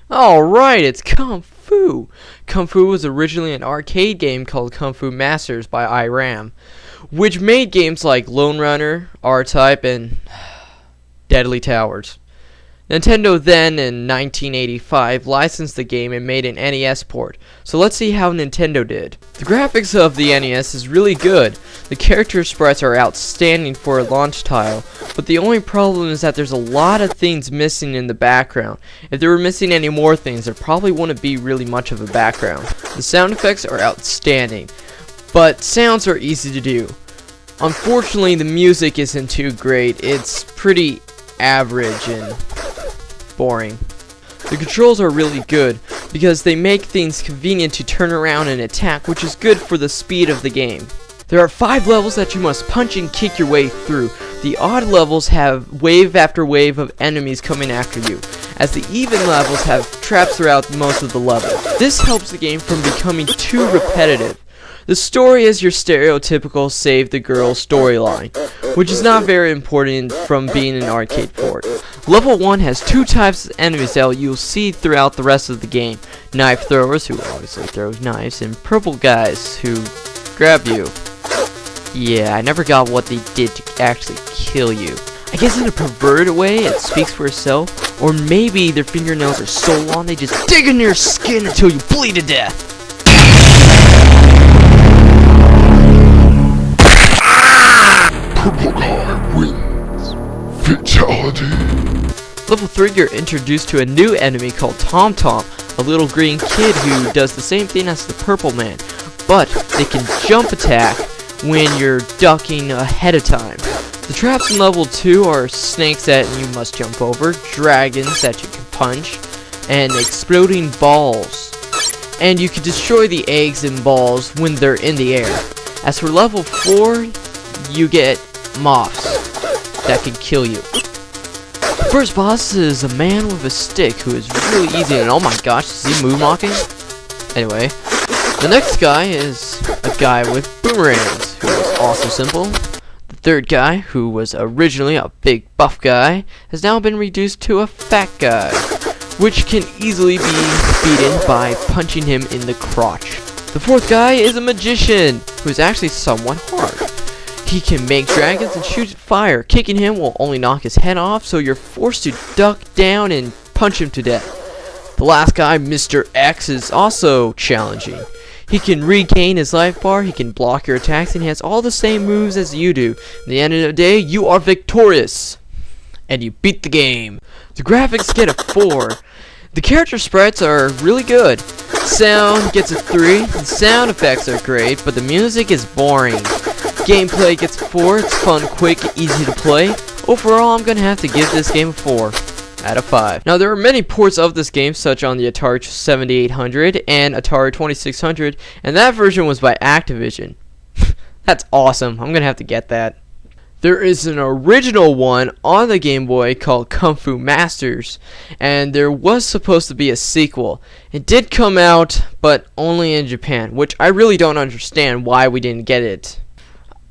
Alright, it's Kung Fu. Kung Fu was originally an arcade game called Kung Fu Masters by IRAM, which made games like Lone Runner, R-Type, and Deadly Towers. Nintendo then, in 1985, licensed the game and made an NES port. So let's see how Nintendo did. The graphics of the NES is really good. The character sprites are outstanding for a launch title, but the only problem is that there's a lot of things missing in the background. If there were missing any more things, there probably wouldn't be really much of a background. The sound effects are outstanding, but sounds are easy to do. Unfortunately, the music isn't too great. It's pretty average and boring. The controls are really good because they make things convenient to turn around and attack, which is good for the speed of the game. There are 5 levels that you must punch and kick your way through. The odd levels have wave after wave of enemies coming after you, as the even levels have traps throughout most of the level. This helps the game from becoming too repetitive. The story is your stereotypical save the girl storyline, which is not very important from being an arcade port. Level 1 has 2 types of enemies that you'll see throughout the rest of the game. Knife throwers, who obviously throw knives, and purple guys, who grab you. Yeah, I never got what they did to actually kill you. I guess in a perverted way, it speaks for itself, or maybe their fingernails are so long they just dig into your skin until you bleed to death. Purple guy wins. Fatality. Level 3, you're introduced to a new enemy called Tom Tom, a little green kid who does the same thing as the purple man, but they can jump attack when you're ducking ahead of time. The traps in level 2 are snakes that you must jump over, dragons that you can punch, and exploding balls. And you can destroy the eggs and balls when they're in the air. As for level 4, you get moths that can kill you. The first boss is a man with a stick who is really easy, and oh my gosh, is he moonwalking? Anyway, the next guy is a guy with boomerangs, who is also simple. The third guy, who was originally a big buff guy, has now been reduced to a fat guy, which can easily be beaten by punching him in the crotch. The fourth guy is a magician, who is actually somewhat hard. He can make dragons and shoot fire. Kicking him will only knock his head off, so you're forced to duck down and punch him to death. The last guy, Mr. X, is also challenging. He can regain his life bar, he can block your attacks, and he has all the same moves as you do. At the end of the day, you are victorious, and you beat the game. The graphics get a 4. The character sprites are really good. Sound gets a 3. The sound effects are great, but the music is boring. Gameplay gets a 4. It's fun, quick, easy to play. Overall, I'm gonna have to give this game a 4 out of 5. Now, there are many ports of this game, such on the Atari 7800 and Atari 2600, and that version was by Activision. That's awesome. I'm gonna have to get that. There is an original one on the Game Boy called Kung Fu Masters, and there was supposed to be a sequel. It did come out, but only in Japan, which I really don't understand why we didn't get it.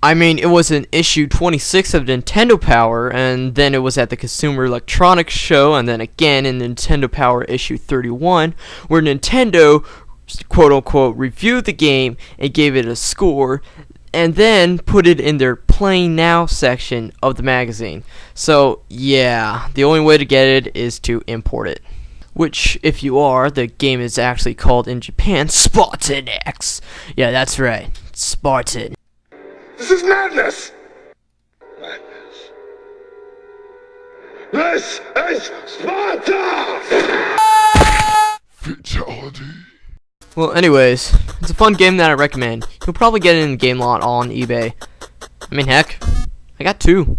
I mean, it was in issue 26 of Nintendo Power, and then it was at the Consumer Electronics Show, and then again in Nintendo Power issue 31, where Nintendo, quote-unquote, reviewed the game and gave it a score, and then put it in their Play Now section of the magazine. So, yeah, the only way to get it is to import it. Which, if you are, the game is actually called in Japan Spartan X. Yeah, that's right, Spartan. This is madness! Madness. This is Sparta! Fatality. Well, anyways, it's a fun game that I recommend. You'll probably get it in the game lot on eBay. I mean, heck, I got 2.